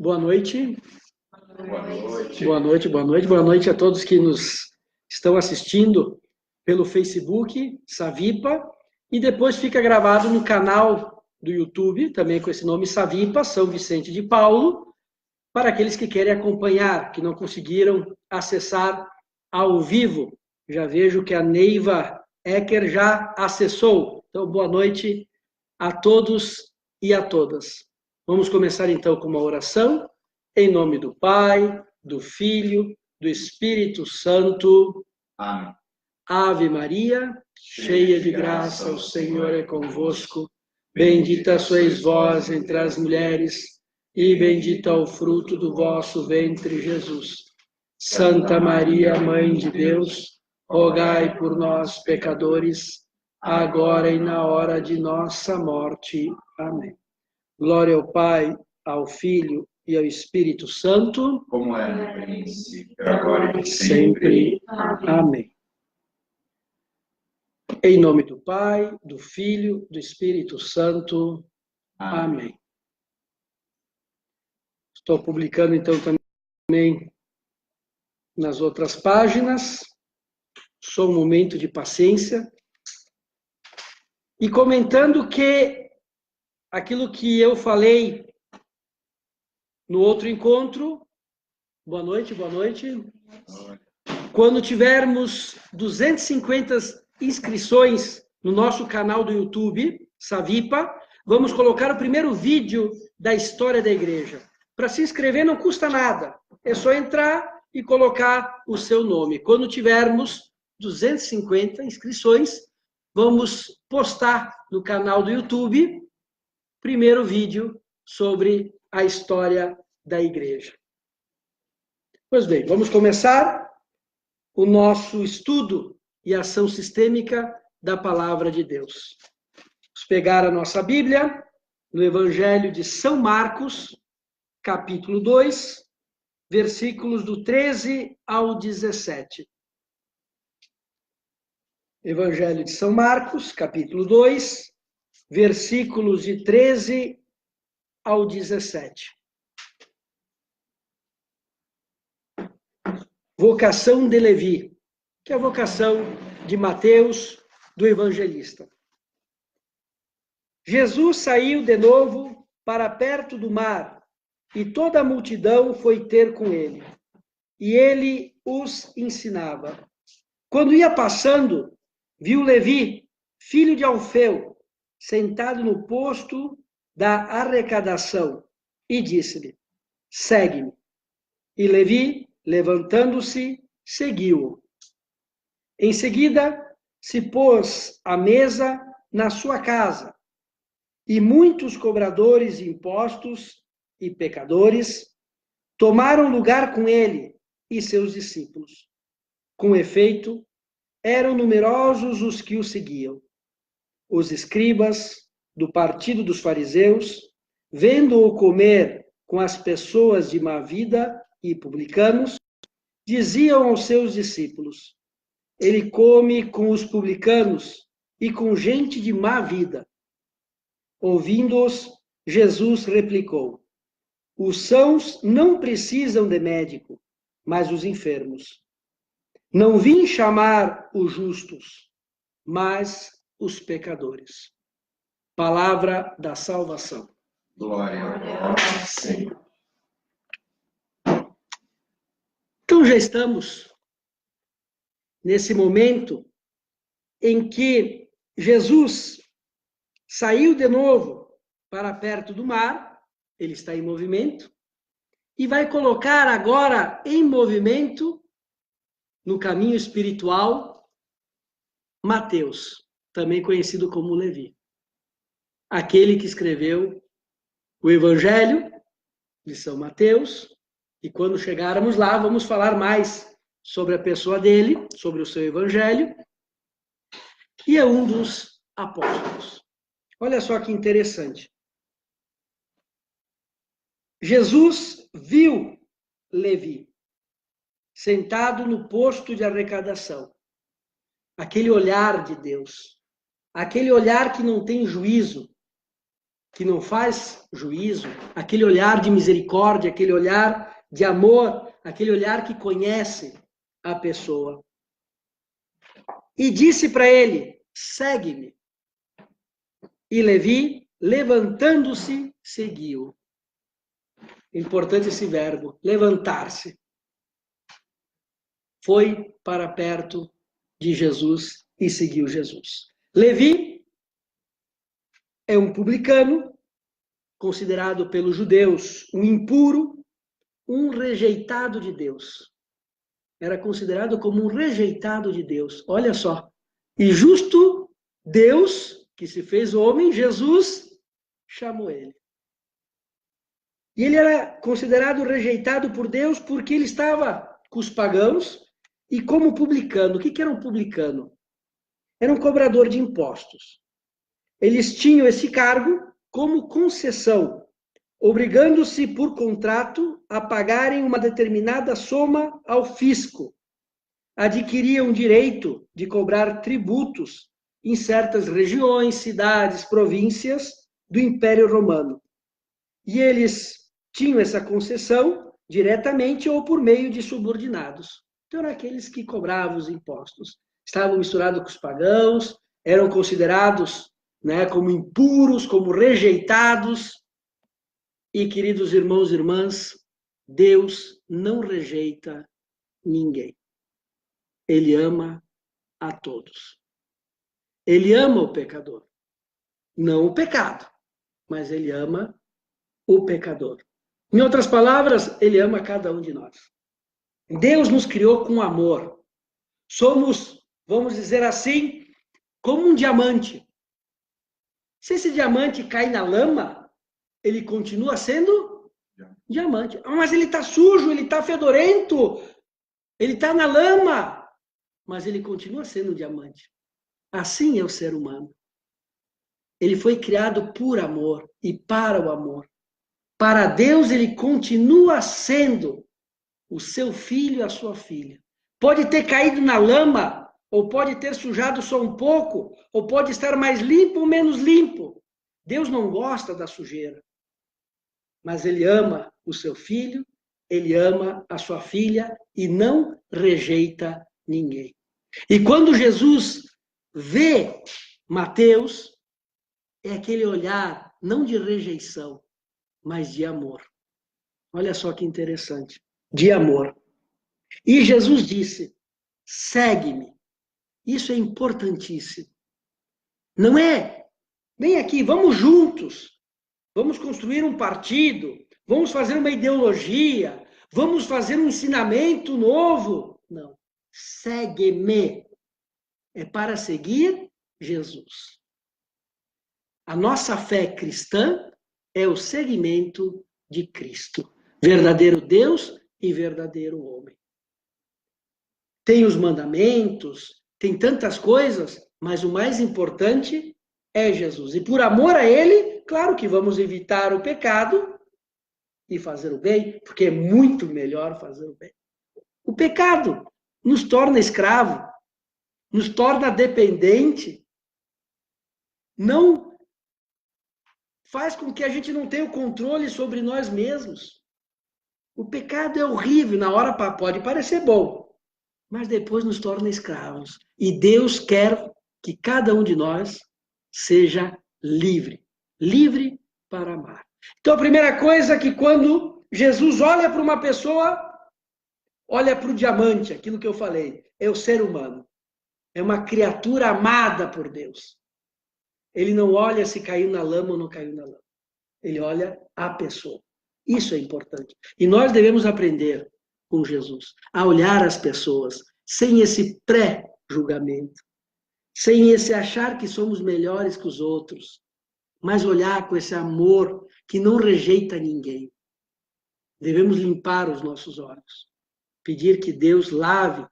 Boa noite. Boa noite. Boa noite, boa noite. Boa noite a todos que nos estão assistindo pelo Facebook, Savipa, e depois fica gravado no canal do YouTube, também com esse nome Savipa, São Vicente de Paulo, para aqueles que querem acompanhar, que não conseguiram acessar ao vivo. Já vejo que a Neiva Ecker já acessou. Então, boa noite a todos e a todas. Vamos começar então com uma oração, em nome do Pai, do Filho, do Espírito Santo. Amém. Ave Maria, cheia de graça, o Senhor é convosco. Bendita sois vós entre as mulheres, e bendito é o fruto do vosso ventre, Jesus. Santa Maria, Mãe de Deus, rogai por nós, pecadores, agora e na hora de nossa morte. Amém. Glória ao Pai, ao Filho e ao Espírito Santo, como é no princípio, agora e sempre. Amém. Em nome do Pai, do Filho, do Espírito Santo. Amém. Estou publicando então também nas outras páginas. Só um momento de paciência. E comentando que aquilo que eu falei no outro encontro, boa noite. Quando tivermos 250 inscrições no nosso canal do YouTube, Savipa, vamos colocar o primeiro vídeo da história da igreja. Para se inscrever não custa nada, é só entrar e colocar o seu nome. Quando tivermos 250 inscrições, vamos postar no canal do YouTube primeiro vídeo sobre a história da igreja. Pois bem, vamos começar o nosso estudo e ação sistêmica da Palavra de Deus. Vamos pegar a nossa Bíblia no Evangelho de São Marcos, capítulo 2, versículos do 13 ao 17. Evangelho de São Marcos, capítulo 2, versículos de 13 ao 17. Vocação de Levi, que é a vocação de Mateus, do evangelista. Jesus saiu de novo para perto do mar, e toda a multidão foi ter com ele. E ele os ensinava. Quando ia passando, viu Levi, filho de Alfeu, sentado no posto da arrecadação, e disse-lhe: segue-me. E Levi, levantando-se, seguiu-o. Em seguida, se pôs à mesa na sua casa, e muitos cobradores de impostos e pecadores tomaram lugar com ele e seus discípulos. Com efeito, eram numerosos os que o seguiam. Os escribas do partido dos fariseus, vendo-o comer com as pessoas de má vida e publicanos, diziam aos seus discípulos: ele come com os publicanos e com gente de má vida. Ouvindo-os, Jesus replicou: os sãos não precisam de médico, mas os enfermos. Não vim chamar os justos, mas os pecadores. Palavra da salvação. Glória a Deus, Senhor. Então já estamos nesse momento em que Jesus saiu de novo para perto do mar, ele está em movimento, e vai colocar agora em movimento, no caminho espiritual, Mateus, também conhecido como Levi. Aquele que escreveu o Evangelho de São Mateus, e quando chegarmos lá, vamos falar mais sobre a pessoa dele, sobre o seu Evangelho, que é um dos apóstolos. Olha só que interessante. Jesus viu Levi sentado no posto de arrecadação. Aquele olhar de Deus, aquele olhar que não tem juízo, que não faz juízo, aquele olhar de misericórdia, aquele olhar de amor, aquele olhar que conhece a pessoa. E disse para ele: segue-me. E Levi, levantando-se, seguiu. Importante esse verbo, levantar-se. Foi para perto de Jesus e seguiu Jesus. Levi é um publicano, considerado pelos judeus um impuro, um rejeitado de Deus. Era considerado como um rejeitado de Deus. Olha só. E justo Deus, que se fez homem, Jesus, chamou ele. E ele era considerado rejeitado por Deus porque ele estava com os pagãos e como publicano. O que era um publicano? Era um cobrador de impostos. Eles tinham esse cargo como concessão, obrigando-se por contrato a pagarem uma determinada soma ao fisco. Adquiriam direito de cobrar tributos em certas regiões, cidades, províncias do Império Romano. E eles tinham essa concessão diretamente ou por meio de subordinados. Então, eram aqueles que cobravam os impostos. Estavam misturados com os pagãos, eram considerados, né, como impuros, como rejeitados. E, queridos irmãos e irmãs, Deus não rejeita ninguém. Ele ama a todos. Ele ama o pecador. Não o pecado, mas ele ama o pecador. Em outras palavras, ele ama cada um de nós. Deus nos criou com amor. Somos, vamos dizer assim, como um diamante. Se esse diamante cai na lama, ele continua sendo diamante. Mas ele está sujo, ele está fedorento, ele está na lama, mas ele continua sendo diamante. Assim é o ser humano. Ele foi criado por amor e para o amor. Para Deus, ele continua sendo o seu filho e a sua filha. Pode ter caído na lama, ou pode ter sujado só um pouco, ou pode estar mais limpo ou menos limpo. Deus não gosta da sujeira. Mas ele ama o seu filho, ele ama a sua filha e não rejeita ninguém. E quando Jesus vê Mateus, é aquele olhar não de rejeição, mas de amor. Olha só que interessante. De amor. E Jesus disse: segue-me. Isso é importantíssimo. Não é, vem aqui, vamos juntos. Vamos construir um partido. Vamos fazer uma ideologia. Vamos fazer um ensinamento novo. Não. Segue-me. É para seguir Jesus. A nossa fé cristã é o seguimento de Cristo. Verdadeiro Deus e verdadeiro homem. Tem os mandamentos, tem tantas coisas, mas o mais importante é Jesus. E por amor a Ele, claro que vamos evitar o pecado e fazer o bem, porque é muito melhor fazer o bem. O pecado nos torna escravo, nos torna dependente, não faz com que a gente não tenha o controle sobre nós mesmos. O pecado é horrível, na hora pode parecer bom, mas depois nos torna escravos. E Deus quer que cada um de nós seja livre, livre para amar. Então a primeira coisa é que quando Jesus olha para uma pessoa, olha para o diamante, aquilo que eu falei, é o ser humano. É uma criatura amada por Deus. Ele não olha se caiu na lama ou não caiu na lama. Ele olha a pessoa. Isso é importante. E nós devemos aprender com Jesus a olhar as pessoas sem esse pré-julgamento, sem esse achar que somos melhores que os outros, mas olhar com esse amor que não rejeita ninguém. Devemos limpar os nossos olhos, pedir que Deus lave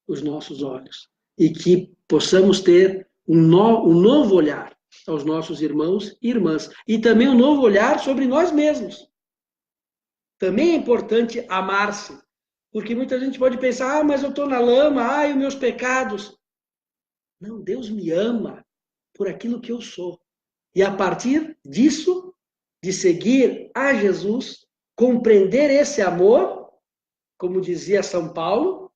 os nossos olhos e que possamos ter um novo olhar aos nossos irmãos e irmãs. E também um novo olhar sobre nós mesmos. Também é importante amar-se. Porque muita gente pode pensar, mas eu estou na lama, e os meus pecados. Não, Deus me ama por aquilo que eu sou. E a partir disso, de seguir a Jesus, compreender esse amor, como dizia São Paulo,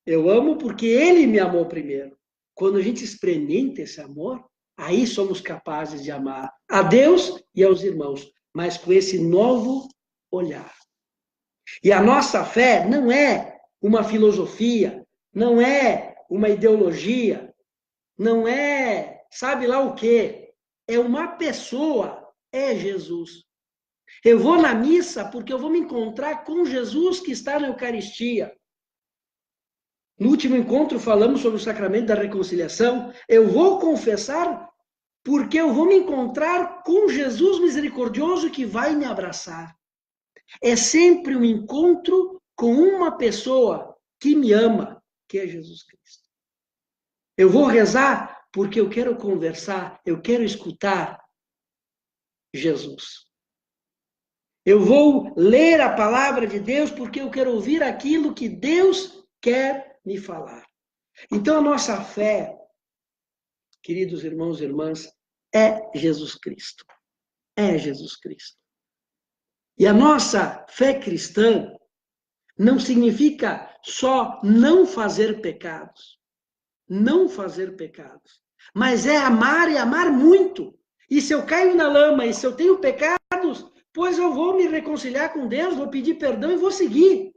eu amo porque ele me amou primeiro. Quando a gente experimenta esse amor, aí somos capazes de amar a Deus e aos irmãos, mas com esse novo olhar. E a nossa fé não é uma filosofia, não é uma ideologia, não é sabe lá o quê. É uma pessoa, é Jesus. Eu vou na missa porque eu vou me encontrar com Jesus que está na Eucaristia. No último encontro falamos sobre o sacramento da reconciliação. Eu vou confessar porque eu vou me encontrar com Jesus misericordioso que vai me abraçar. É sempre um encontro com uma pessoa que me ama, que é Jesus Cristo. Eu vou rezar porque eu quero conversar, eu quero escutar Jesus. Eu vou ler a palavra de Deus porque eu quero ouvir aquilo que Deus quer me falar. Então a nossa fé, queridos irmãos e irmãs, é Jesus Cristo. É Jesus Cristo. E a nossa fé cristã não significa só não fazer pecados. Não fazer pecados. Mas é amar e amar muito. E se eu caio na lama e se eu tenho pecados, pois eu vou me reconciliar com Deus, vou pedir perdão e vou seguir.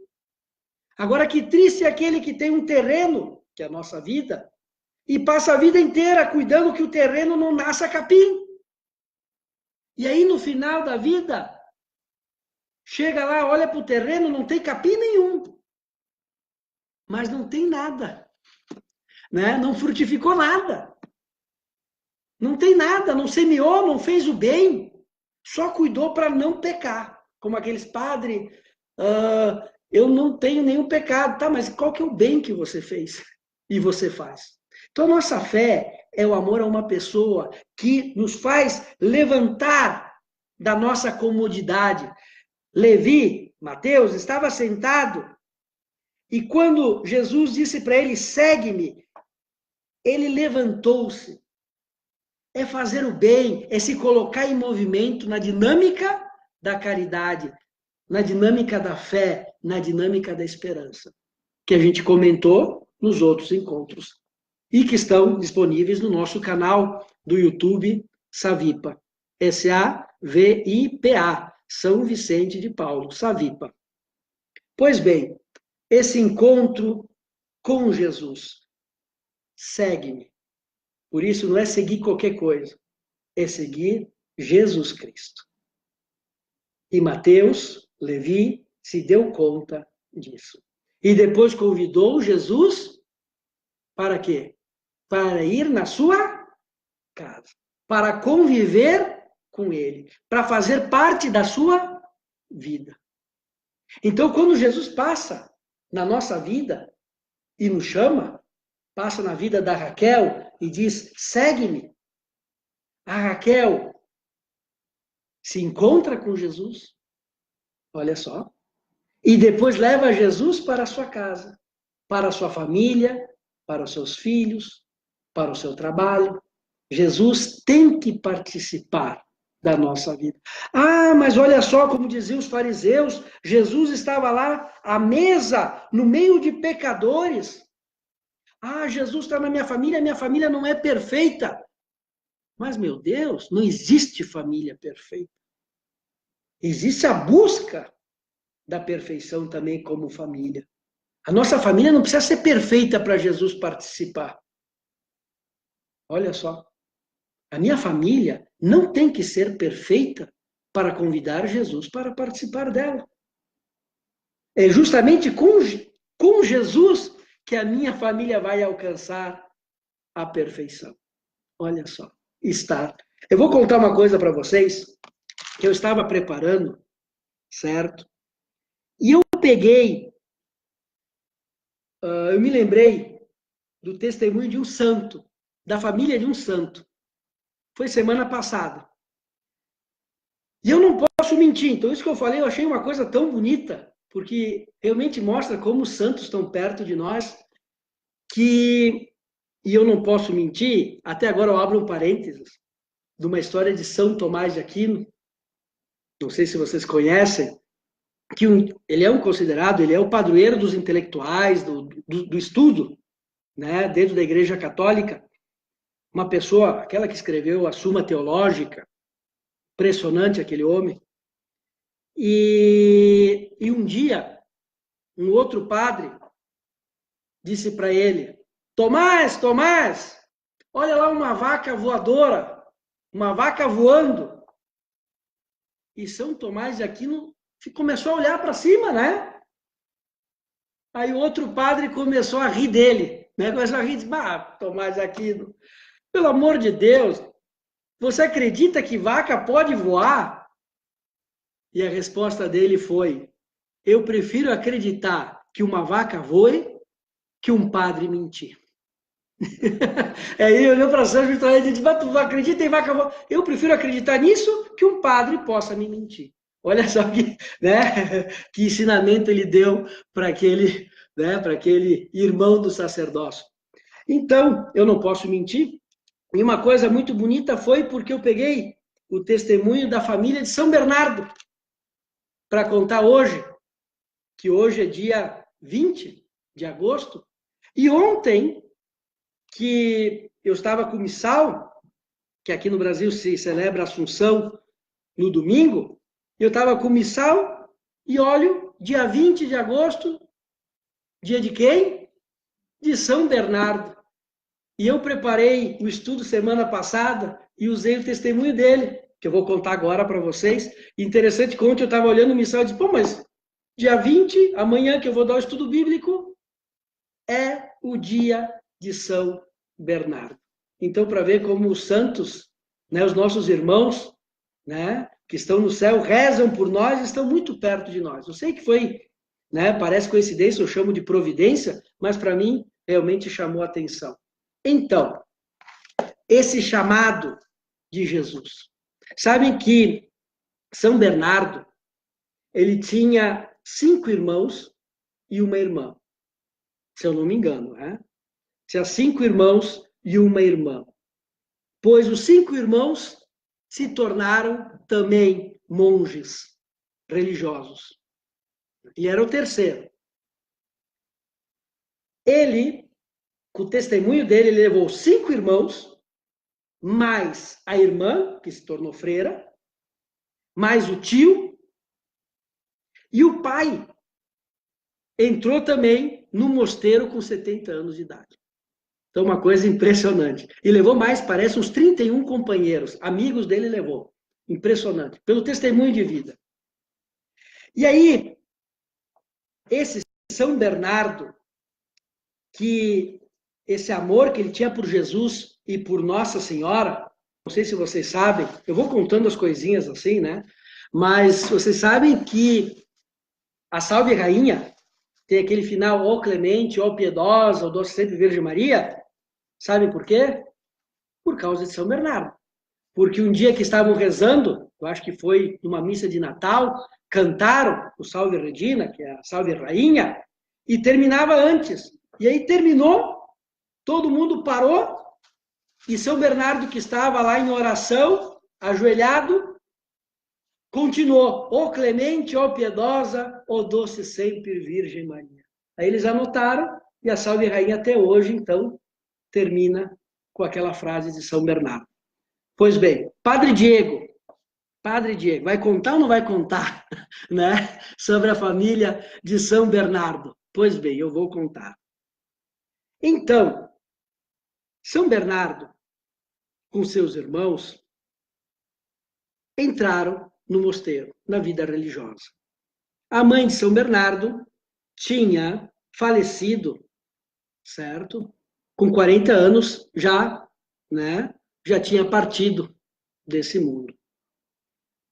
Agora, que triste é aquele que tem um terreno, que é a nossa vida, e passa a vida inteira cuidando que o terreno não nasça capim. E aí, no final da vida, chega lá, olha para o terreno, não tem capim nenhum. Mas não tem nada. Né? Não frutificou nada. Não tem nada, não semeou, não fez o bem. Só cuidou para não pecar. Como aqueles padres, eu não tenho nenhum pecado. Tá, mas qual que é o bem que você fez? E você faz. Então, a nossa fé é o amor a uma pessoa que nos faz levantar da nossa comodidade. Levi, Mateus, estava sentado e quando Jesus disse para ele, segue-me, ele levantou-se. É fazer o bem, é se colocar em movimento na dinâmica da caridade, na dinâmica da fé, na dinâmica da esperança, que a gente comentou nos outros encontros e que estão disponíveis no nosso canal do YouTube Savipa, S-A-V-I-P-A, São Vicente de Paulo, Savipa. Pois bem, esse encontro com Jesus, segue-me. Por isso não é seguir qualquer coisa, é seguir Jesus Cristo. E Mateus, Levi, se deu conta disso. E depois convidou Jesus para quê? Para ir na sua casa, para conviver com ele, para fazer parte da sua vida. Então, quando Jesus passa na nossa vida e nos chama, passa na vida da Raquel e diz, segue-me. A Raquel se encontra com Jesus, olha só, e depois leva Jesus para a sua casa, para a sua família, para os seus filhos, para o seu trabalho. Jesus tem que participar da nossa vida. Ah, mas olha só como diziam os fariseus, Jesus estava lá à mesa, no meio de pecadores. Ah, Jesus está na minha família não é perfeita. Mas, meu Deus, não existe família perfeita. Existe a busca da perfeição também como família. A nossa família não precisa ser perfeita para Jesus participar. Olha só. A minha família não tem que ser perfeita para convidar Jesus para participar dela. É justamente com Jesus que a minha família vai alcançar a perfeição. Olha só. Eu vou contar uma coisa para vocês que eu estava preparando, certo? E eu peguei, eu me lembrei do testemunho de um santo, da família de um santo. Foi semana passada. E eu não posso mentir, então isso que eu falei, eu achei uma coisa tão bonita, porque realmente mostra como os santos estão perto de nós, e eu não posso mentir, até agora eu abro um parênteses, de uma história de São Tomás de Aquino, não sei se vocês conhecem, que ele é considerado, ele é o padroeiro dos intelectuais, do estudo, né, dentro da Igreja Católica. Uma pessoa, aquela que escreveu a Suma Teológica, impressionante aquele homem. E um dia, um outro padre disse para ele: Tomás, Tomás, olha lá uma vaca voadora, uma vaca voando. E São Tomás de Aquino começou a olhar para cima, né? Aí o outro padre começou a rir dele, né? Começou a rir, disse: Tomás de Aquino, pelo amor de Deus, você acredita que vaca pode voar? E a resposta dele foi: eu prefiro acreditar que uma vaca voe que um padre mentir. Aí ele olhou para São Vitor e disse: tu acredita em vaca voa? Eu prefiro acreditar nisso que um padre possa me mentir. Olha só que, né, que ensinamento ele deu para aquele, né, para aquele irmão do sacerdócio. Então, eu não posso mentir. E uma coisa muito bonita foi porque eu peguei o testemunho da família de São Bernardo para contar hoje, que hoje é dia 20 de agosto, e ontem, que eu estava com missal, que aqui no Brasil se celebra a Assunção no domingo, eu estava com missal e olho, dia 20 de agosto, dia de quem? De São Bernardo. E eu preparei o estudo semana passada e usei o testemunho dele, que eu vou contar agora para vocês. Interessante que ontem eu estava olhando o missal e disse: mas dia 20, amanhã que eu vou dar o estudo bíblico, é o dia de São Bernardo. Então, para ver como os santos, né, os nossos irmãos, né, que estão no céu, rezam por nós, estão muito perto de nós. Eu sei que foi, né, parece coincidência, eu chamo de providência, mas para mim realmente chamou a atenção. Então, esse chamado de Jesus. Sabem que São Bernardo, ele tinha 5 irmãos e uma irmã, se eu não me engano, né? Tinha 5 irmãos e uma irmã. Pois os 5 irmãos se tornaram também monges religiosos. E era o terceiro. Ele, com o testemunho dele, ele levou 5 irmãos, mais a irmã, que se tornou freira, mais o tio, e o pai entrou também no mosteiro com 70 anos de idade. Então, uma coisa impressionante. E levou mais, parece, uns 31 companheiros, amigos dele levou. Impressionante, pelo testemunho de vida. E aí, esse São Bernardo, que esse amor que ele tinha por Jesus e por Nossa Senhora, não sei se vocês sabem, eu vou contando as coisinhas assim, né? Mas vocês sabem que a Salve Rainha tem aquele final, ó clemente, ó piedosa, ó doce sempre Virgem Maria. Sabem por quê? Por causa de São Bernardo. Porque um dia que estavam rezando, eu acho que foi numa missa de Natal, cantaram o Salve Regina, que é a Salve Rainha, e terminava antes. E aí terminou, todo mundo parou, e São Bernardo, que estava lá em oração, ajoelhado, continuou: ó clemente, ó piedosa, ó doce sempre Virgem Maria. Aí eles anotaram, e a Salve Rainha até hoje, então, termina com aquela frase de São Bernardo. Pois bem, Padre Diego, vai contar ou não vai contar, né, sobre a família de São Bernardo? Pois bem, eu vou contar. Então, São Bernardo, com seus irmãos, entraram no mosteiro, na vida religiosa. A mãe de São Bernardo tinha falecido, certo? Com 40 anos já, né, já tinha partido desse mundo.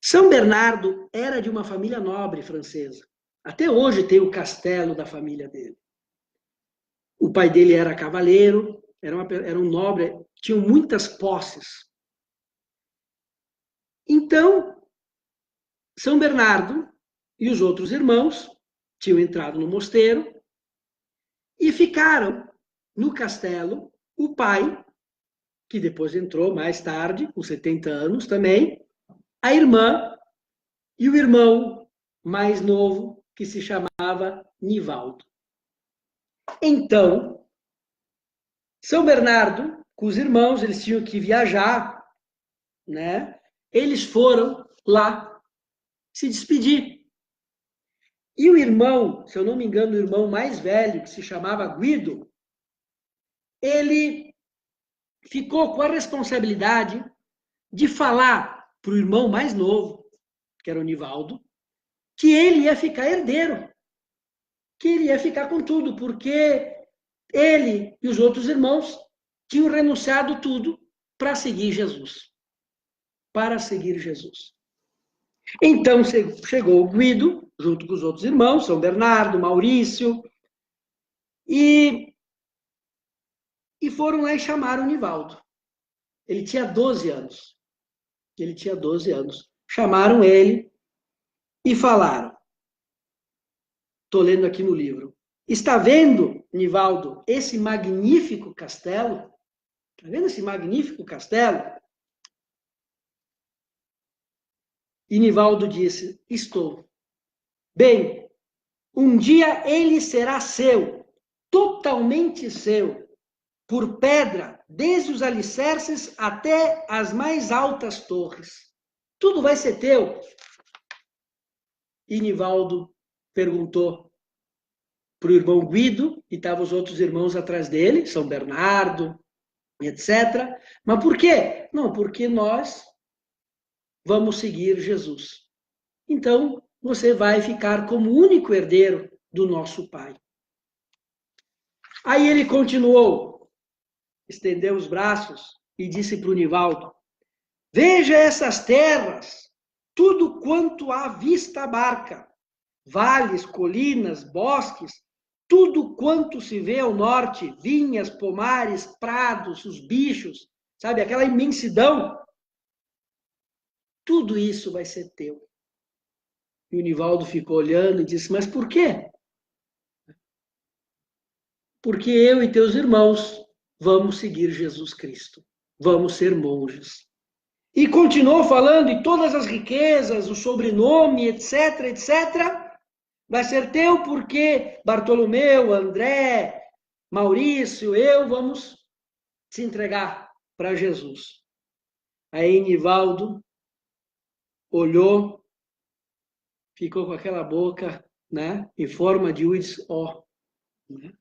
São Bernardo era de uma família nobre francesa. Até hoje tem o castelo da família dele. O pai dele era cavaleiro, era um nobre, tinham muitas posses. Então, São Bernardo e os outros irmãos tinham entrado no mosteiro e ficaram no castelo. O pai, que depois entrou mais tarde, com 70 anos também, a irmã e o irmão mais novo, que se chamava Nivaldo. Então, São Bernardo, com os irmãos, eles tinham que viajar, né? Eles foram lá se despedir. E o irmão, se eu não me engano, o irmão mais velho, que se chamava Guido, ele ficou com a responsabilidade de falar para o irmão mais novo, que era o Nivaldo, que ele ia ficar herdeiro, que ele ia ficar com tudo, porque ele e os outros irmãos tinham renunciado tudo para seguir Jesus. Para seguir Jesus. Então chegou o Guido, junto com os outros irmãos, São Bernardo, Maurício, e foram lá e chamaram o Nivaldo. Ele tinha 12 anos. Ele tinha 12 anos. Chamaram ele e falaram, estou lendo aqui no livro, está vendo, Nivaldo, esse magnífico castelo? Está vendo esse magnífico castelo? E Nivaldo disse, estou. Bem, um dia ele será seu, totalmente seu, por pedra, desde os alicerces até as mais altas torres. Tudo vai ser teu. E Nivaldo perguntou para o irmão Guido, e estavam os outros irmãos atrás dele, São Bernardo, etc. Mas por quê? Não, porque nós vamos seguir Jesus. Então, você vai ficar como único herdeiro do nosso Pai. Aí ele continuou, estendeu os braços e disse para o Nivaldo, veja essas terras, tudo quanto à vista abarca, vales, colinas, bosques, tudo quanto se vê ao norte, vinhas, pomares, prados, os bichos, sabe, aquela imensidão, tudo isso vai ser teu. E o Nivaldo ficou olhando e disse, mas por quê? Porque eu e teus irmãos vamos seguir Jesus Cristo. Vamos ser monges. E continuou falando, e todas as riquezas, o sobrenome, etc, etc, vai ser teu porque Bartolomeu, André, Maurício, eu vamos se entregar para Jesus. Aí Nivaldo olhou, ficou com aquela boca, né, em forma de U e disse, ó. Né?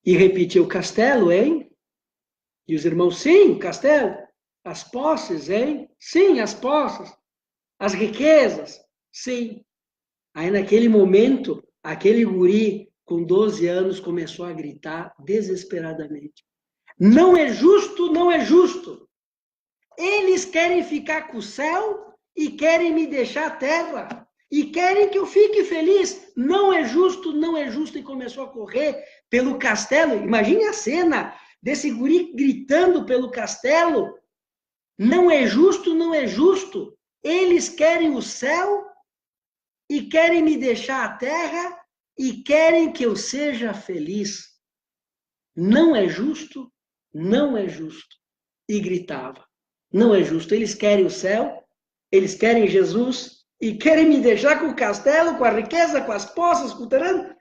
E repetiu, castelo, hein? E os irmãos, sim, o castelo. As posses, hein? Sim, as posses. As riquezas, sim. Aí naquele momento, aquele guri com 12 anos começou a gritar desesperadamente. Não é justo, não é justo. Eles querem ficar com o céu e querem me deixar a terra. E querem que eu fique feliz. Não é justo, não é justo. E começou a correr pelo castelo. Imagine a cena desse guri gritando pelo castelo. Não é justo, não é justo. Eles querem o céu e querem me deixar a terra e querem que eu seja feliz. Não é justo, não é justo. E gritava. Não é justo. Eles querem o céu, eles querem Jesus e querem me deixar com o castelo, com a riqueza, com as posses, com o terreno.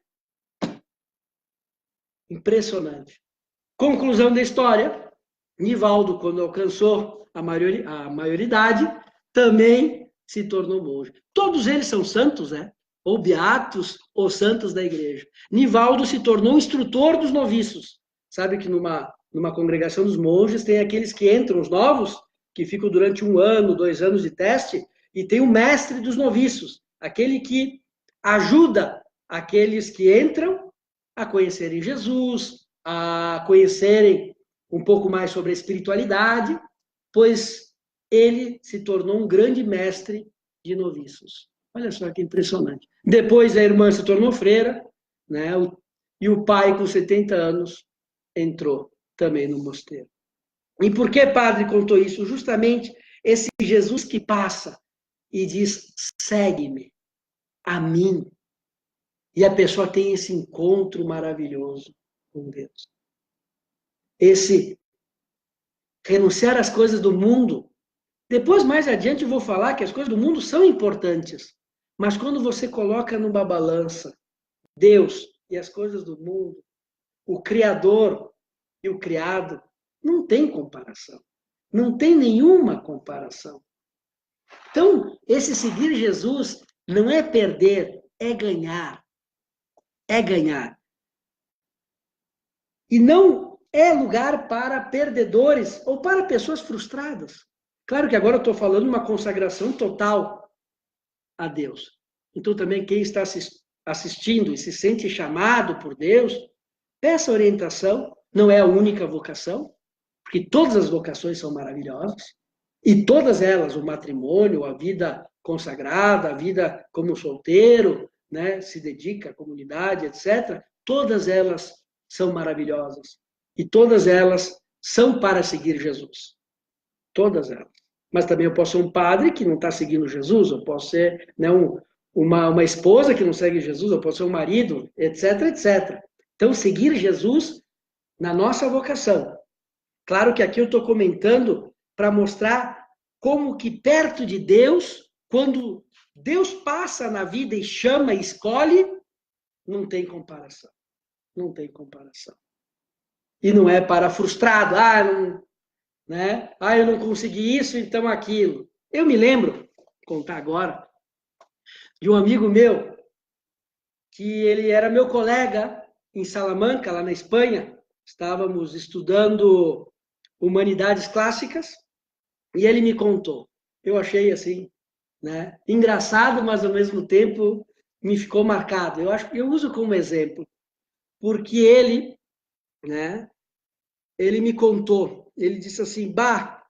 Impressionante. Conclusão da história. Nivaldo, quando alcançou a maioridade, também se tornou monge. Todos eles são santos, né? Ou beatos, ou santos da igreja. Nivaldo se tornou instrutor dos noviços. Sabe que numa congregação dos monges tem aqueles que entram, os novos, que ficam durante 1 ano, 2 anos de teste, e tem o mestre dos noviços, aquele que ajuda aqueles que entram a conhecerem Jesus, a conhecerem um pouco mais sobre a espiritualidade, pois ele se tornou um grande mestre de noviços. Olha só que impressionante. Depois a irmã se tornou freira, né? E o pai, com 70 anos, entrou também no mosteiro. E por que padre contou isso? Justamente esse Jesus que passa e diz, segue-me, a mim. E a pessoa tem esse encontro maravilhoso com Deus. Esse renunciar às coisas do mundo. Depois, mais adiante, eu vou falar que as coisas do mundo são importantes. Mas quando você coloca numa balança Deus e as coisas do mundo, o Criador e o criado, não tem comparação. Não tem nenhuma comparação. Então, esse seguir Jesus não é perder, é ganhar. É ganhar. E não é lugar para perdedores ou para pessoas frustradas. Claro que agora eu estou falando de uma consagração total a Deus. Então, também quem está assistindo e se sente chamado por Deus, peça orientação. Não é a única vocação, porque todas as vocações são maravilhosas. E todas elas, o matrimônio, a vida consagrada, a vida como solteiro, né, se dedica à comunidade, etc., todas elas são maravilhosas. E todas elas são para seguir Jesus. Todas elas. Mas também eu posso ser um padre que não está seguindo Jesus, eu posso ser, né, uma esposa que não segue Jesus, eu posso ser um marido, etc, etc. Então, seguir Jesus na nossa vocação. Claro que aqui eu estou comentando para mostrar como que perto de Deus, quando Deus passa na vida e chama e escolhe, não tem comparação. Não tem comparação. E não é para frustrado, né? Eu não consegui isso, então aquilo. Eu me lembro, vou contar agora, de um amigo meu, que ele era meu colega em Salamanca, lá na Espanha. Estávamos estudando humanidades clássicas, e ele me contou. Eu achei assim, né, engraçado, mas ao mesmo tempo me ficou marcado. Eu uso como exemplo, porque ele, né, ele me contou, ele disse assim: "Bah,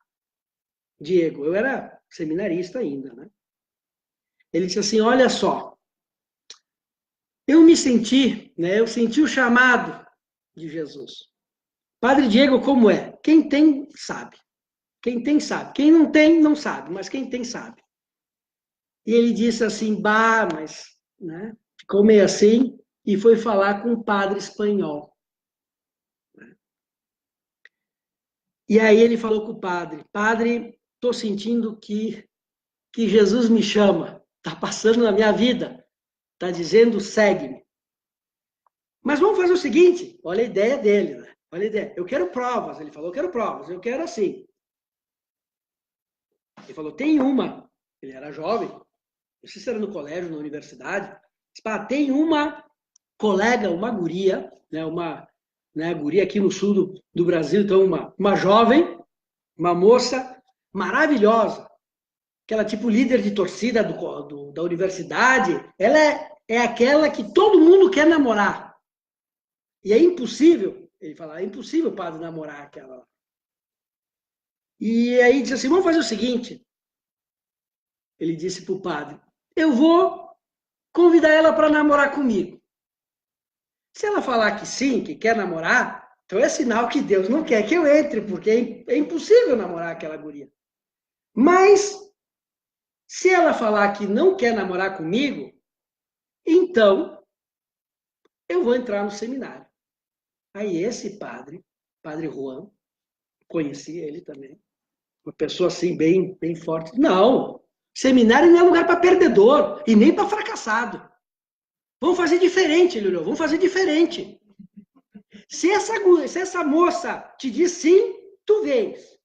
Diego", eu era seminarista ainda, né? Ele disse assim: "Olha só, eu me senti, né, eu senti o chamado de Jesus. Padre Diego, como é? Quem tem, sabe. Quem tem, sabe. Quem não tem, não sabe, mas quem tem, sabe." E ele disse assim: "Bah, mas", né, ficou meio assim, e foi falar com um padre espanhol. E aí ele falou com o padre: "Padre, estou sentindo que Jesus me chama, está passando na minha vida, está dizendo, segue-me. Mas vamos fazer o seguinte", olha a ideia dele, né? Olha a ideia. "Eu quero provas", ele falou, "eu quero provas, eu quero assim." Ele falou: "Tem uma", ele era jovem, não sei se era no colégio, na universidade, "tem uma colega, uma guria, né, guria aqui no sul do Brasil, então uma jovem, uma moça maravilhosa, aquela tipo líder de torcida da universidade, ela é aquela que todo mundo quer namorar. E é impossível", ele fala, "é impossível, padre, namorar aquela." E aí disse assim: "Vamos fazer o seguinte." Ele disse para o padre: "Eu vou convidar ela para namorar comigo. Se ela falar que sim, que quer namorar, então é sinal que Deus não quer que eu entre, porque é impossível namorar aquela guria. Mas, se ela falar que não quer namorar comigo, então eu vou entrar no seminário." Aí esse padre, Padre Juan, conheci ele também, uma pessoa assim bem, bem forte. "Não, seminário não é lugar para perdedor e nem para fracassado. Vamos fazer diferente", ele olhou, "vamos fazer diferente. Se essa moça te diz sim, tu vens.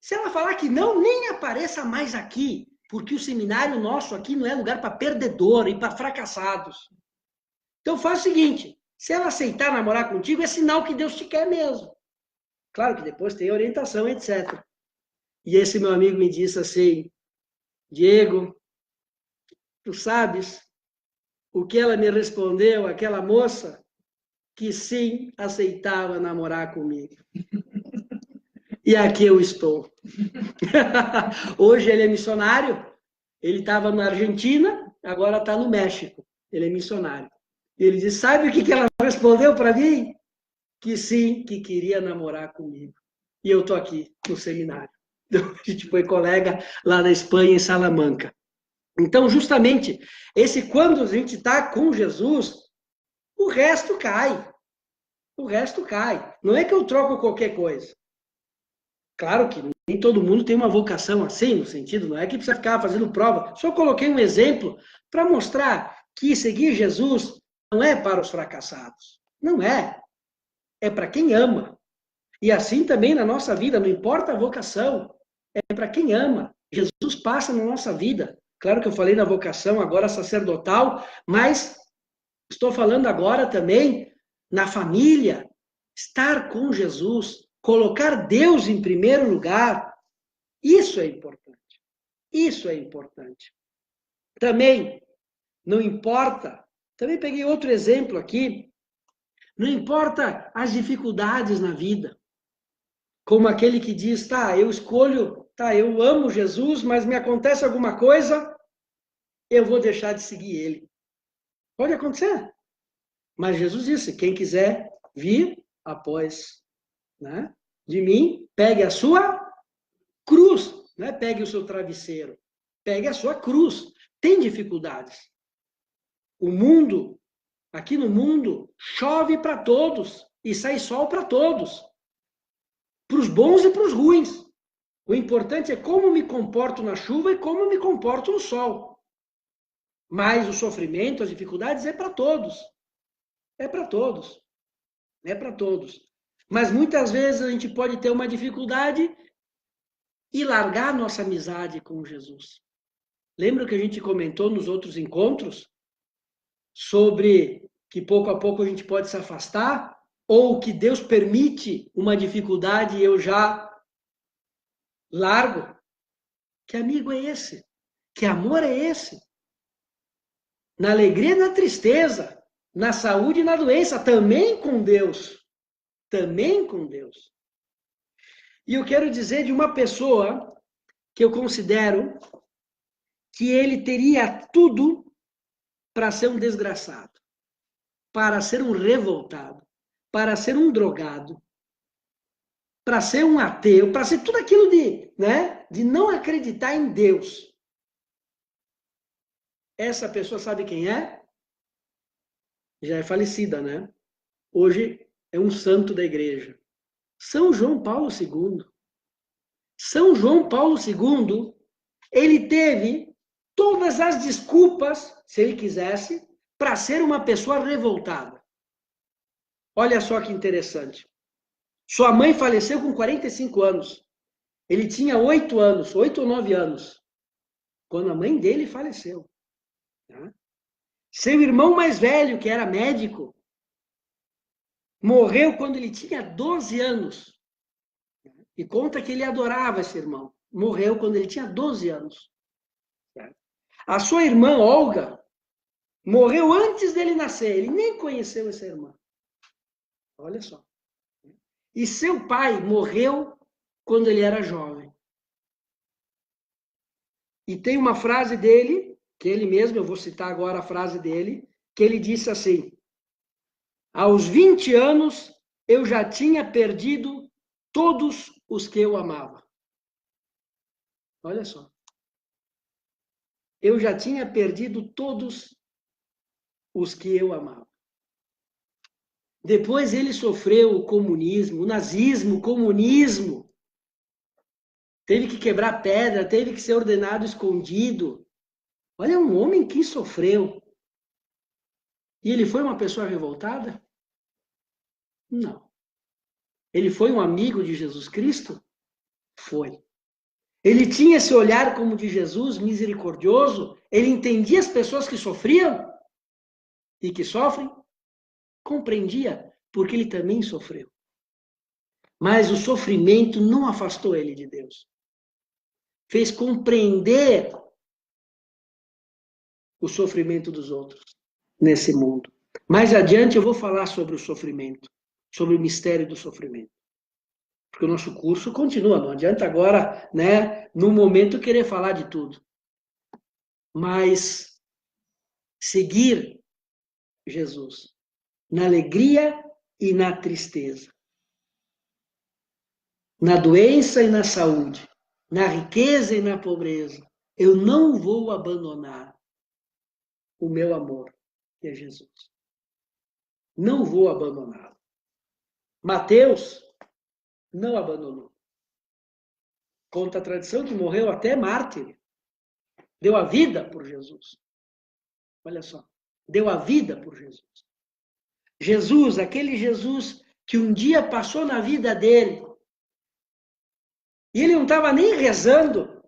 Se ela falar que não, nem apareça mais aqui, porque o seminário nosso aqui não é lugar para perdedor e para fracassados. Então faz o seguinte, se ela aceitar namorar contigo, é sinal que Deus te quer mesmo." Claro que depois tem orientação, etc. E esse meu amigo me disse assim: "Diego, tu sabes o que ela me respondeu, aquela moça? Que sim, aceitava namorar comigo. E aqui eu estou." Hoje ele é missionário, ele estava na Argentina, agora está no México. Ele é missionário. Ele disse: "Sabe o que ela respondeu para mim? Que sim, que queria namorar comigo." E eu estou aqui no seminário. A gente foi colega lá na Espanha, em Salamanca. Então, justamente, quando a gente está com Jesus, o resto cai. O resto cai. Não é que eu troco qualquer coisa. Claro que Nem todo mundo tem uma vocação assim, no sentido, não é que precisa ficar fazendo prova. Só coloquei um exemplo para mostrar que seguir Jesus não é para os fracassados. Não é. É para quem ama. E assim também na nossa vida, não importa a vocação, é para quem ama. Jesus passa na nossa vida. Claro que eu falei na vocação agora sacerdotal, mas estou falando agora também na família, estar com Jesus, colocar Deus em primeiro lugar. Isso é importante. Isso é importante. Também, não importa, também peguei outro exemplo aqui, não importa as dificuldades na vida, como aquele que diz, tá, eu escolho, tá, eu amo Jesus, mas me acontece alguma coisa, eu vou deixar de seguir ele. Pode acontecer. Mas Jesus disse, quem quiser vir após, né, de mim, pegue a sua cruz, né? Pegue o seu travesseiro, pegue a sua cruz. Tem dificuldades. O mundo, aqui no mundo, chove para todos e sai sol para todos, para os bons e para os ruins. O importante é como me comporto na chuva e como me comporto no sol. Mas o sofrimento, as dificuldades é para todos. É para todos. É para todos. Mas muitas vezes a gente pode ter uma dificuldade e largar nossa amizade com Jesus. Lembra que a gente comentou nos outros encontros sobre que pouco a pouco a gente pode se afastar, ou que Deus permite uma dificuldade e eu já largo? Que amigo é esse? Que amor é esse? Na alegria e na tristeza, na saúde e na doença, também com Deus. Também com Deus. E eu quero dizer de uma pessoa que eu considero que ele teria tudo para ser um desgraçado, para ser um revoltado, para ser um drogado, para ser um ateu, para ser tudo aquilo de, né, de não acreditar em Deus. Essa pessoa sabe quem é? Já é falecida, né? Hoje é um santo da igreja. São João Paulo II. São João Paulo II, ele teve todas as desculpas, se ele quisesse, para ser uma pessoa revoltada. Olha só que interessante. Sua mãe faleceu com 45 anos. Ele tinha 8 anos, 8 ou 9 anos, quando a mãe dele faleceu. Tá? Seu irmão mais velho, que era médico, morreu quando ele tinha 12 anos. E conta que ele adorava esse irmão. Morreu quando ele tinha 12 anos. A sua irmã, Olga, morreu antes dele nascer. Ele nem conheceu essa irmã. Olha só. E seu pai morreu quando ele era jovem. E tem uma frase dele, que ele mesmo, eu vou citar agora a frase dele, que ele disse assim: aos 20 anos eu já tinha perdido todos os que eu amava. Olha só. Eu já tinha perdido todos os que eu amava. Depois ele sofreu o comunismo, o nazismo, o comunismo. Teve que quebrar pedra, teve que ser ordenado escondido. Olha, um homem que sofreu. E ele foi uma pessoa revoltada? Não. Ele foi um amigo de Jesus Cristo? Foi. Ele tinha esse olhar como de Jesus, misericordioso? Ele entendia as pessoas que sofriam e que sofrem? Compreendia, porque ele também sofreu. Mas o sofrimento não afastou ele de Deus. Fez compreender o sofrimento dos outros nesse mundo. Mais adiante eu vou falar sobre o sofrimento, sobre o mistério do sofrimento. Porque o nosso curso continua, não adianta agora, né, no momento querer falar de tudo. Mas seguir Jesus na alegria e na tristeza, na doença e na saúde, na riqueza e na pobreza, eu não vou abandonar o meu amor, que é Jesus. Não vou abandoná-lo. Mateus não abandonou. Conta a tradição que morreu até mártir. Deu a vida por Jesus. Olha só. Deu a vida por Jesus. Jesus, aquele Jesus que um dia passou na vida dele. E ele não estava nem rezando.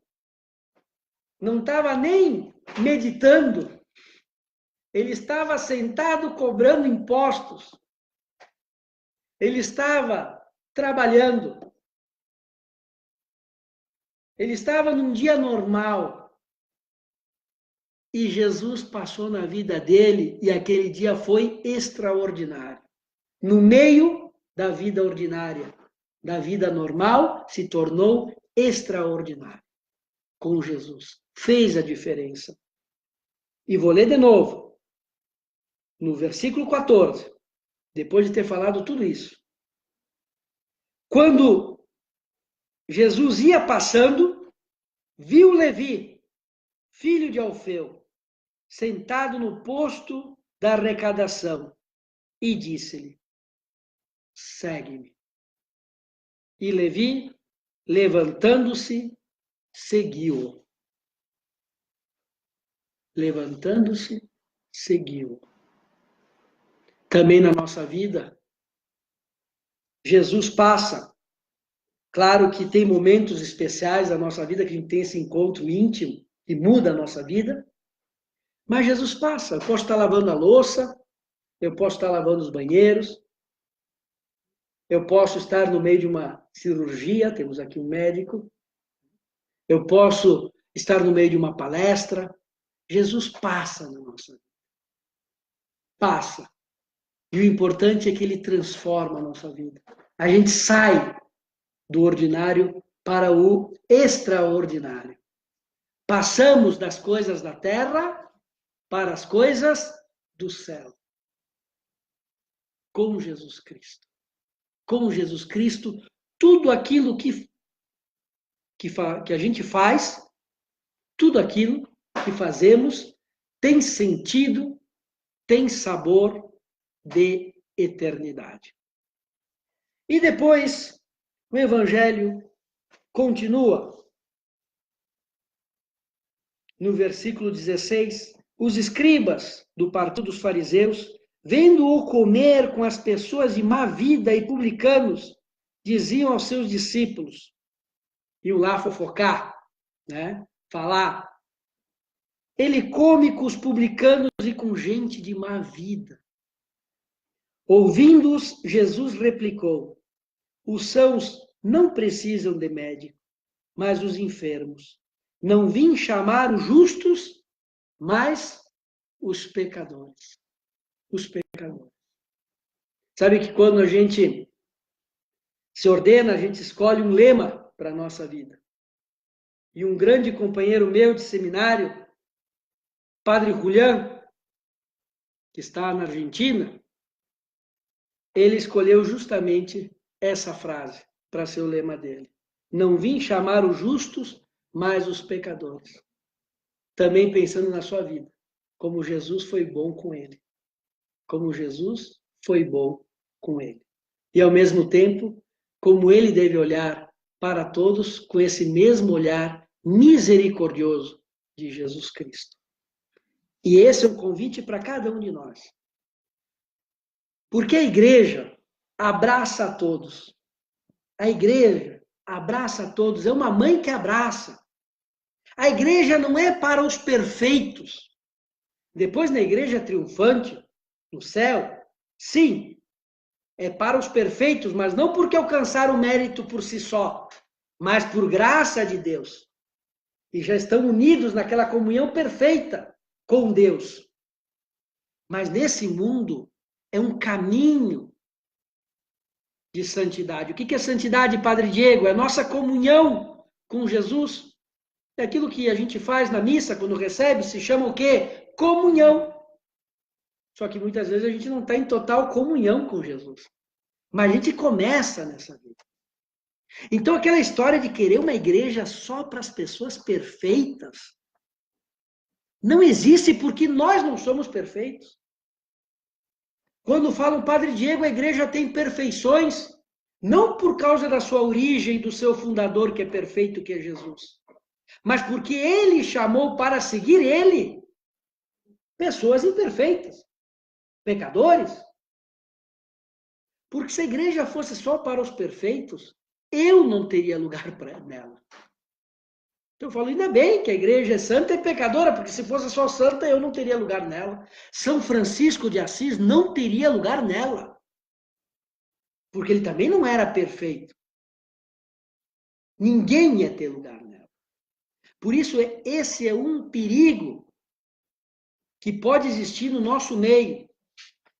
Não estava nem meditando. Ele estava sentado cobrando impostos. Ele estava trabalhando. Ele estava num dia normal. E Jesus passou na vida dele e aquele dia foi extraordinário. No meio da vida ordinária, da vida normal, se tornou extraordinário com Jesus. Fez a diferença. E vou ler de novo. No versículo 14, depois de ter falado tudo isso. Quando Jesus ia passando, viu Levi, filho de Alfeu, sentado no posto da arrecadação, e disse-lhe: segue-me. E Levi, levantando-se, seguiu-o. Levantando-se, seguiu-o. Também na nossa vida, Jesus passa. Claro que tem momentos especiais da nossa vida que a gente tem esse encontro íntimo que muda a nossa vida. Mas Jesus passa. Eu posso estar lavando a louça, eu posso estar lavando os banheiros, eu posso estar no meio de uma cirurgia, temos aqui um médico, eu posso estar no meio de uma palestra. Jesus passa na nossa vida. Passa. E o importante é que ele transforma a nossa vida. A gente sai do ordinário para o extraordinário. Passamos das coisas da terra para as coisas do céu. Com Jesus Cristo. Com Jesus Cristo, tudo aquilo que a gente faz, tudo aquilo que fazemos, tem sentido, tem sabor de eternidade. E depois, o Evangelho continua. No versículo 16, os escribas do partido dos fariseus, vendo-o comer com as pessoas de má vida e publicanos, diziam aos seus discípulos, iam lá fofocar, né? Falar. Ele come com os publicanos e com gente de má vida. Ouvindo-os, Jesus replicou: os sãos não precisam de médico, mas os enfermos. Não vim chamar os justos, mas os pecadores. Os pecadores. Sabe que quando a gente se ordena, a gente escolhe um lema para a nossa vida. E um grande companheiro meu de seminário, Padre Julián, que está na Argentina, ele escolheu justamente essa frase para ser o lema dele. Não vim chamar os justos, mas os pecadores. Também pensando na sua vida, como Jesus foi bom com ele. Como Jesus foi bom com ele. E ao mesmo tempo, como ele deve olhar para todos com esse mesmo olhar misericordioso de Jesus Cristo. E esse é um convite para cada um de nós. Porque a igreja abraça a todos. A igreja abraça a todos. É uma mãe que abraça. A igreja não é para os perfeitos. Depois, na igreja triunfante, no céu, sim, é para os perfeitos, mas não porque alcançaram o mérito por si só, mas por graça de Deus. E já estão unidos naquela comunhão perfeita com Deus. Mas nesse mundo é um caminho de santidade. O que é santidade, Padre Diego? É a nossa comunhão com Jesus. É aquilo que a gente faz na missa, quando recebe, se chama o quê? Comunhão. Só que muitas vezes a gente não está em total comunhão com Jesus. Mas a gente começa nessa vida. Então aquela história de querer uma igreja só para as pessoas perfeitas não existe porque nós não somos perfeitos. Quando falam Padre Diego, a igreja tem perfeições. Não por causa da sua origem, do seu fundador, que é perfeito, que é Jesus. Mas porque ele chamou para seguir ele pessoas imperfeitas, pecadores. Porque se a igreja fosse só para os perfeitos, eu não teria lugar nela. Então eu falo, ainda bem que a igreja é santa e pecadora, porque se fosse só santa, eu não teria lugar nela. São Francisco de Assis não teria lugar nela. Porque ele também não era perfeito. Ninguém ia ter lugar nela. Por isso, esse é um perigo que pode existir no nosso meio,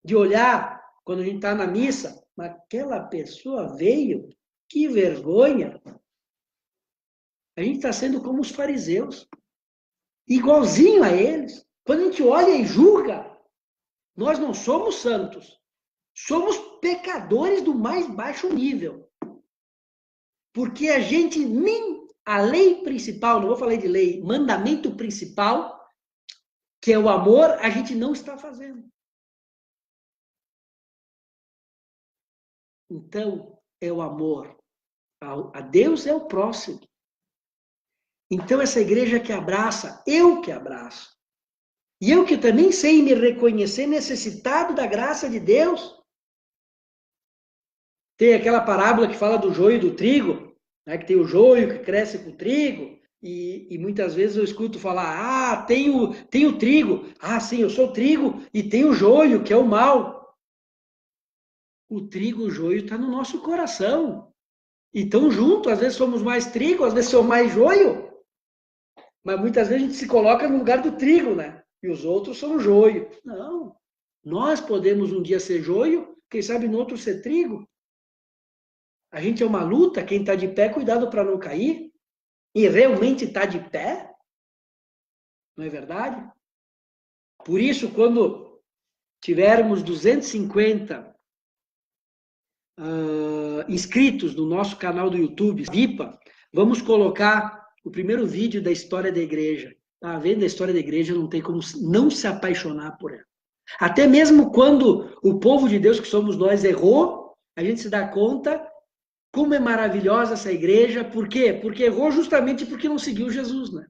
de olhar, quando a gente está na missa, mas aquela pessoa veio, que vergonha. A gente está sendo como os fariseus, igualzinho a eles. Quando a gente olha e julga, nós não somos santos, somos pecadores do mais baixo nível. Porque a gente nem a lei principal, não vou falar de lei, mandamento principal, que é o amor, a gente não está fazendo. Então, é o amor. A Deus é o próximo. Então, essa igreja que abraça, eu que abraço. E eu que também sei me reconhecer necessitado da graça de Deus. Tem aquela parábola que fala do joio e do trigo, né? Que tem o joio que cresce com o trigo, e muitas vezes eu escuto falar, tem o trigo. Ah, sim, eu sou o trigo, e tem o joio, que é o mal. O trigo, o joio está no nosso coração. E estão juntos, às vezes somos mais trigo, às vezes somos mais joio. Mas muitas vezes a gente se coloca no lugar do trigo, né? E os outros são joio. Não. Nós podemos um dia ser joio, quem sabe no outro ser trigo. A gente é uma luta, quem está de pé, cuidado para não cair. E realmente está de pé. Não é verdade? Por isso, quando tivermos 250 inscritos no nosso canal do YouTube, VIPA, vamos colocar o primeiro vídeo da história da igreja. Tá vendo? A história da igreja não tem como não se apaixonar por ela. Até mesmo quando o povo de Deus, que somos nós, errou, a gente se dá conta como é maravilhosa essa igreja. Por quê? Porque errou justamente porque não seguiu Jesus, né?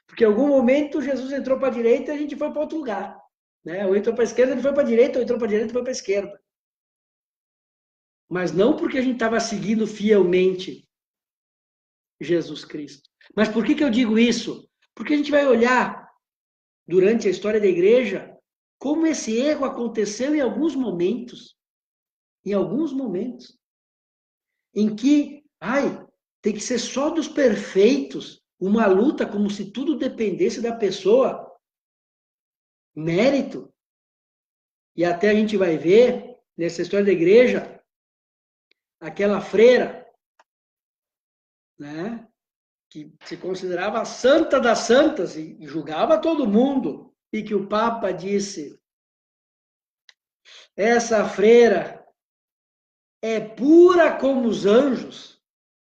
Porque em algum momento Jesus entrou para a direita e a gente foi para outro lugar. Né? Ou entrou para a esquerda, ele foi para a direita, ou entrou para a direita e foi para a esquerda. Mas não porque a gente estava seguindo fielmente Jesus Cristo. Mas por que eu digo isso? Porque a gente vai olhar, durante a história da igreja, como esse erro aconteceu em alguns momentos. Em alguns momentos. Em que, tem que ser só dos perfeitos. Uma luta como se tudo dependesse da pessoa. Mérito. E até a gente vai ver, nessa história da igreja, aquela freira, né? Que se considerava a santa das santas e julgava todo mundo, e que o Papa disse, essa freira é pura como os anjos,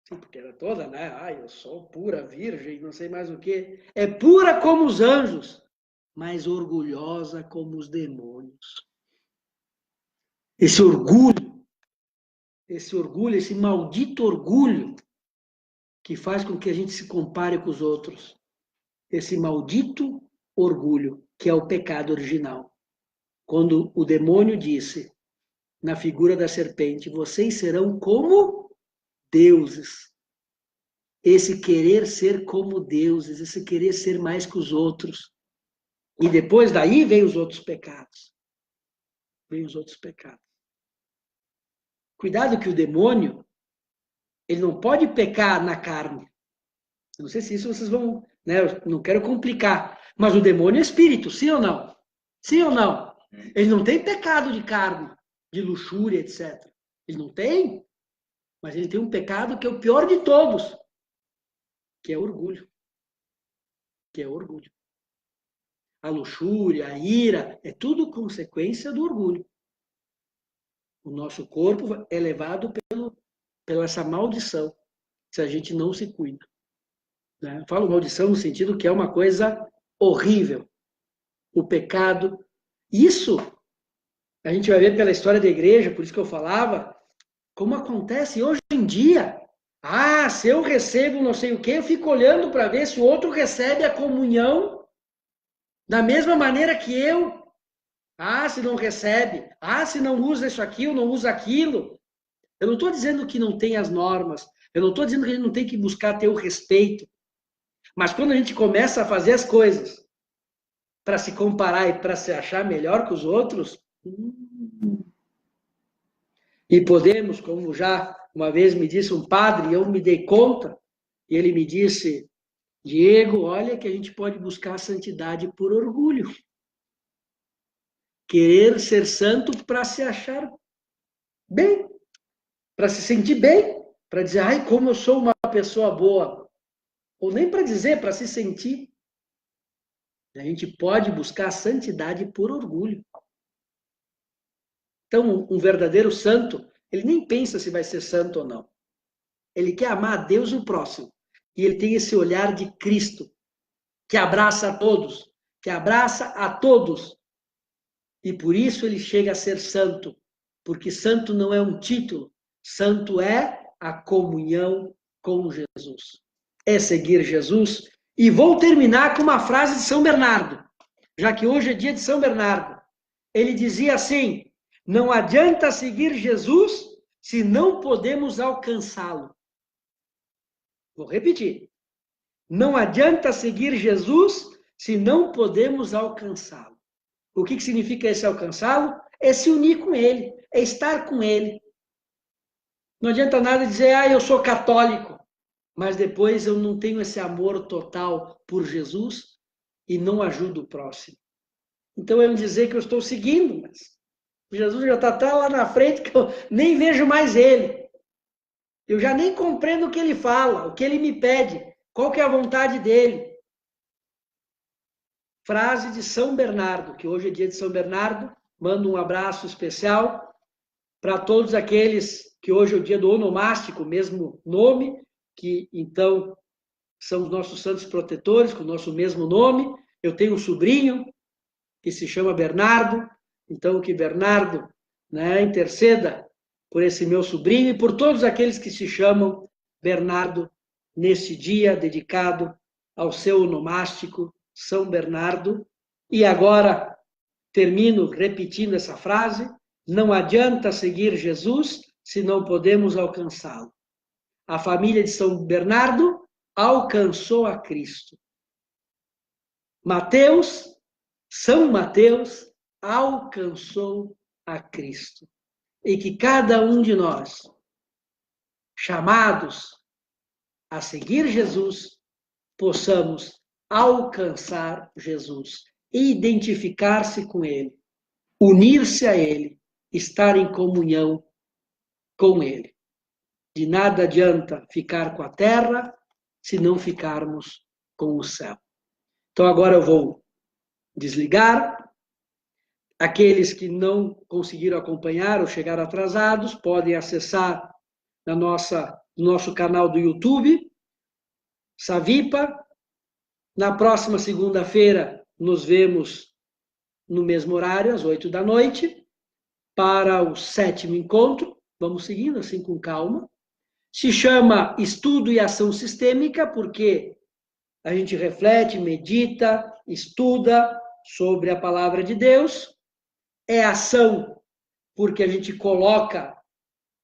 porque era toda, né? Eu sou pura virgem, não sei mais o que, é pura como os anjos, mas orgulhosa como os demônios. Esse orgulho, esse maldito orgulho, que faz com que a gente se compare com os outros. Esse maldito orgulho, que é o pecado original. Quando o demônio disse, na figura da serpente, vocês serão como deuses. Esse querer ser como deuses, esse querer ser mais que os outros. E depois daí vem os outros pecados. Vem os outros pecados. Cuidado que o demônio, ele não pode pecar na carne. Eu não sei se isso vocês vão, né? Eu não quero complicar. Mas o demônio é espírito, sim ou não? Sim ou não? Ele não tem pecado de carne, de luxúria, etc. Ele não tem. Mas ele tem um pecado que é o pior de todos, que é orgulho. Que é orgulho. A luxúria, a ira, é tudo consequência do orgulho. O nosso corpo é levado pela essa maldição, se a gente não se cuida. Né? Falo maldição no sentido que é uma coisa horrível. O pecado. Isso a gente vai ver pela história da igreja, por isso que eu falava, como acontece hoje em dia. Ah, se eu recebo não sei o quê, eu fico olhando para ver se o outro recebe a comunhão da mesma maneira que eu. Ah, se não recebe. Ah, se não usa isso aqui, ou não usa aquilo. Eu não estou dizendo que não tem as normas. Eu não estou dizendo que a gente não tem que buscar ter o respeito. Mas quando a gente começa a fazer as coisas para se comparar e para se achar melhor que os outros, e podemos, como já uma vez me disse um padre, e eu me dei conta, e ele me disse, Diego, olha que a gente pode buscar a santidade por orgulho. Querer ser santo para se achar bem, para se sentir bem, para dizer, ai, como eu sou uma pessoa boa. Ou nem para dizer, para se sentir. A gente pode buscar a santidade por orgulho. Então, um verdadeiro santo, ele nem pensa se vai ser santo ou não. Ele quer amar a Deus e o próximo. E ele tem esse olhar de Cristo, que abraça a todos, que abraça a todos. E por isso ele chega a ser santo, porque santo não é um título, santo é a comunhão com Jesus. É seguir Jesus. E vou terminar com uma frase de São Bernardo, já que hoje é dia de São Bernardo. Ele dizia assim, não adianta seguir Jesus se não podemos alcançá-lo. Vou repetir. Não adianta seguir Jesus se não podemos alcançá-lo. O que significa esse alcançá-lo? É se unir com ele, é estar com ele. Não adianta nada dizer, eu sou católico, mas depois eu não tenho esse amor total por Jesus e não ajudo o próximo. Então é dizer que eu estou seguindo, mas Jesus já está lá na frente que eu nem vejo mais ele. Eu já nem compreendo o que ele fala, o que ele me pede, qual que é a vontade dele. Frase de São Bernardo, que hoje é dia de São Bernardo. Mando um abraço especial para todos aqueles que hoje é o dia do onomástico, mesmo nome, que então são os nossos santos protetores, com o nosso mesmo nome. Eu tenho um sobrinho que se chama Bernardo, então que Bernardo, né, interceda por esse meu sobrinho e por todos aqueles que se chamam Bernardo nesse dia dedicado ao seu onomástico São Bernardo. E agora termino repetindo essa frase, não adianta seguir Jesus se não podemos alcançá-lo. A família de São Bernardo alcançou a Cristo. São Mateus alcançou a Cristo. E que cada um de nós, chamados a seguir Jesus, possamos alcançar Jesus, identificar-se com Ele, unir-se a Ele, estar em comunhão com Ele. De nada adianta ficar com a terra se não ficarmos com o céu. Então agora eu vou desligar. Aqueles que não conseguiram acompanhar ou chegaram atrasados podem acessar no nosso canal do YouTube, Savipa. Na próxima segunda-feira nos vemos no mesmo horário, às 8 da noite, para o 7º encontro. Vamos seguindo assim com calma. Se chama Estudo e Ação Sistêmica, porque a gente reflete, medita, estuda sobre a palavra de Deus. É ação, porque a gente coloca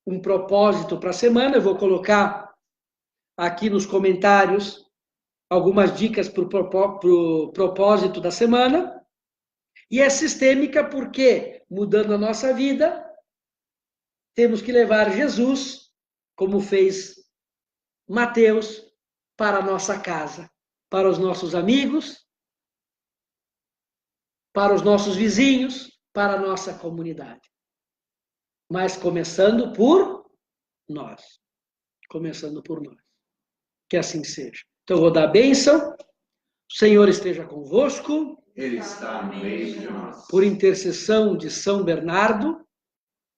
um propósito para a semana. Eu vou colocar aqui nos comentários algumas dicas para o propósito da semana. E é sistêmica porque, mudando a nossa vida, temos que levar Jesus, como fez Mateus, para a nossa casa, para os nossos amigos, para os nossos vizinhos, para a nossa comunidade. Mas começando por nós. Começando por nós. Que assim seja. Então eu vou dar a bênção. O Senhor esteja convosco. Ele está no meio de nós. Por intercessão de São Bernardo,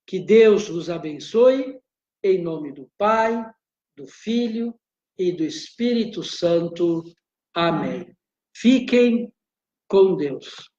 que Deus vos abençoe, em nome do Pai, do Filho e do Espírito Santo. Amém. Fiquem com Deus.